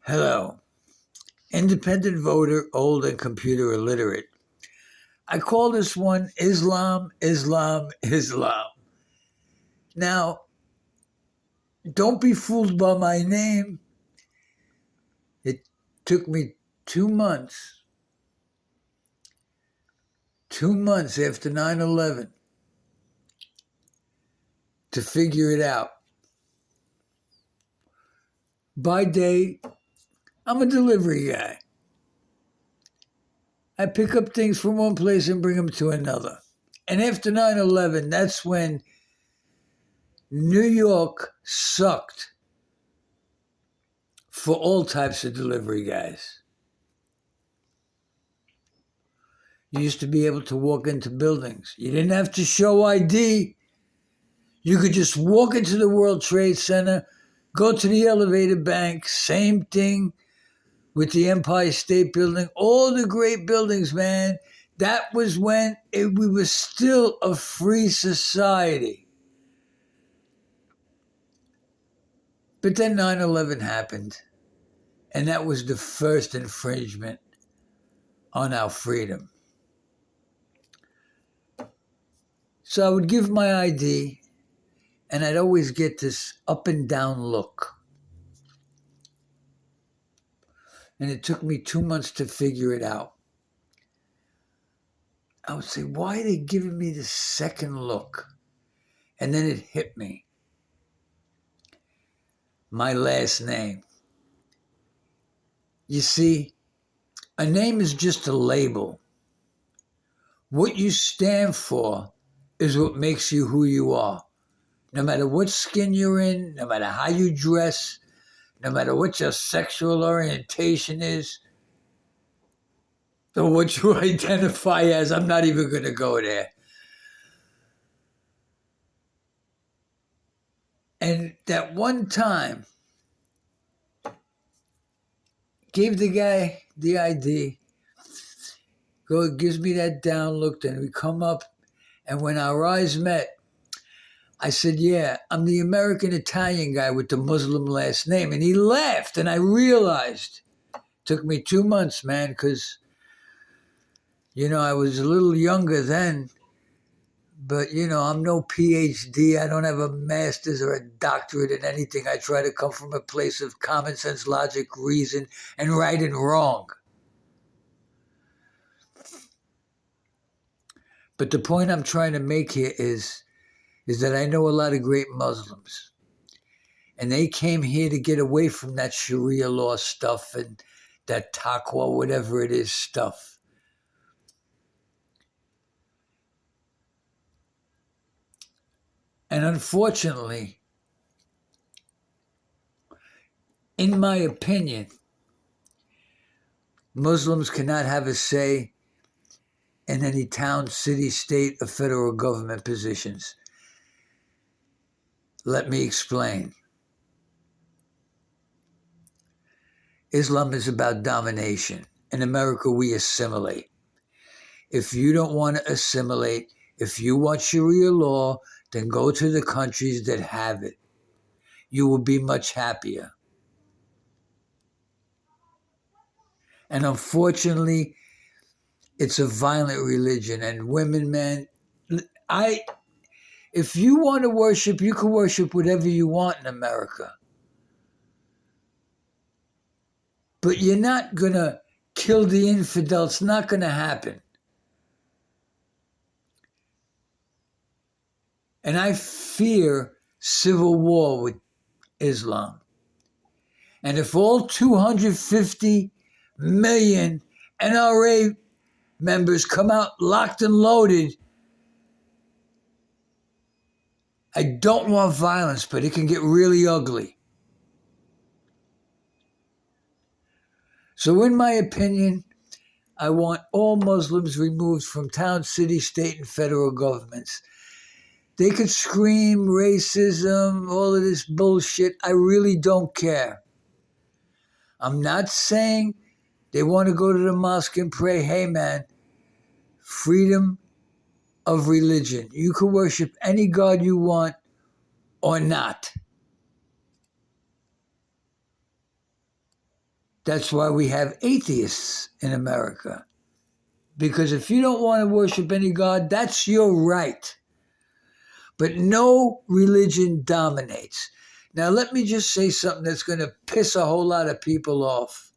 Hello. Independent voter, old and computer illiterate. I call this one Islam, Islam, Islam. Now, don't be fooled by my name. It took me 2 months, 2 months after 9/11 to figure it out. By day, I'm a delivery guy. I pick up things from one place and bring them to another. And after 9/11, that's when New York sucked for all types of delivery guys. You used to be able to walk into buildings. You didn't have to show ID. You could just walk into the World Trade Center, go to the elevated bank, same thing with the Empire State Building, all the great buildings, man. That was when we were still a free society. But then 9/11 happened, and that was the first infringement on our freedom. So I would give my ID, and I'd always get this up and down look. And it took me 2 months to figure it out. I would say, why are they giving me this second look? And then it hit me. My last name. You see, a name is just a label. What you stand for is what makes you who you are. No matter what skin you're in, no matter how you dress, no matter what your sexual orientation is, or what you identify as, I'm not even going to go there. And that one time, gave the guy the ID, gives me that down look, then we come up, and when our eyes met, I said, yeah, I'm the American Italian guy with the Muslim last name. And he laughed, and I realized, took me 2 months, man, because, I was a little younger then, but, I'm no PhD. I don't have a master's or a doctorate in anything. I try to come from a place of common sense, logic, reason, and right and wrong. But the point I'm trying to make here is that I know a lot of great Muslims. And they came here to get away from that Sharia law stuff and that taqwa, whatever it is, stuff. And unfortunately, in my opinion, Muslims cannot have a say in any town, city, state, or federal government positions. Let me explain. Islam is about domination. In America, we assimilate. If you don't want to assimilate, if you want Sharia law, then go to the countries that have it. You will be much happier. And unfortunately, it's a violent religion. And women, man, if you want to worship, you can worship whatever you want in America. But you're not going to kill the infidel. It's not going to happen. And I fear civil war with Islam. And if all 250 million NRA members come out locked and loaded, I don't want violence, but it can get really ugly. So in my opinion, I want all Muslims removed from town, city, state, and federal governments. They could scream racism, all of this bullshit. I really don't care. I'm not saying they want to go to the mosque and pray. Hey, man, freedom of religion. You can worship any God you want or not. That's why we have atheists in America. Because if you don't want to worship any God, that's your right. But no religion dominates. Now, let me just say something that's going to piss a whole lot of people off.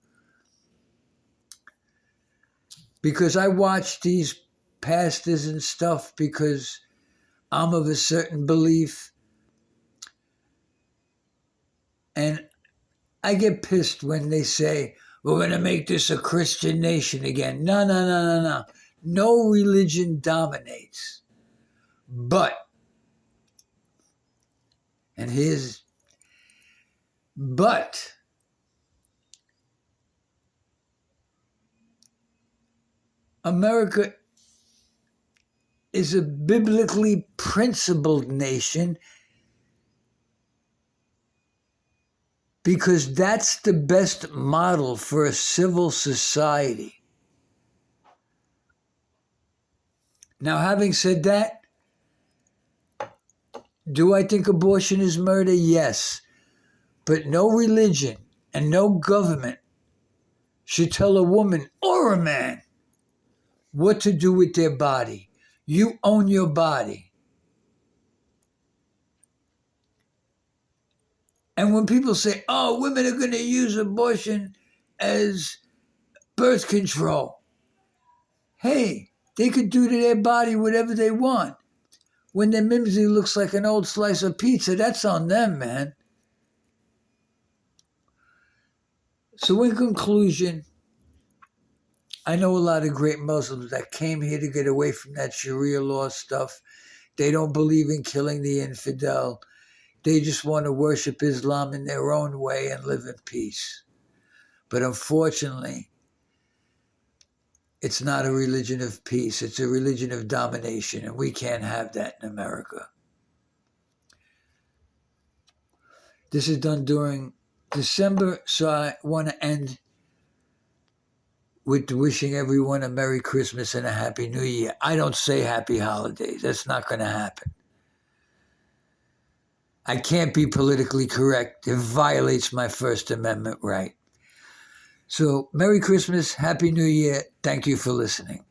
Because I watch these pastors and stuff because I'm of a certain belief. And I get pissed when they say, we're going to make this a Christian nation again. No. No religion dominates. But America is a biblically principled nation because that's the best model for a civil society. Now, having said that, do I think abortion is murder? Yes. But no religion and no government should tell a woman or a man what to do with their body. You own your body. And when people say, oh, women are going to use abortion as birth control, hey, they could do to their body whatever they want. When their mimsy looks like an old slice of pizza, that's on them, man. So in conclusion, I know a lot of great Muslims that came here to get away from that Sharia law stuff. They don't believe in killing the infidel. They just want to worship Islam in their own way and live in peace. But unfortunately, it's not a religion of peace. It's a religion of domination, and we can't have that in America. This is done during December, so I want to end with wishing everyone a Merry Christmas and a Happy New Year. I don't say Happy Holidays. That's not going to happen. I can't be politically correct. It violates my First Amendment right. So, Merry Christmas, Happy New Year. Thank you for listening.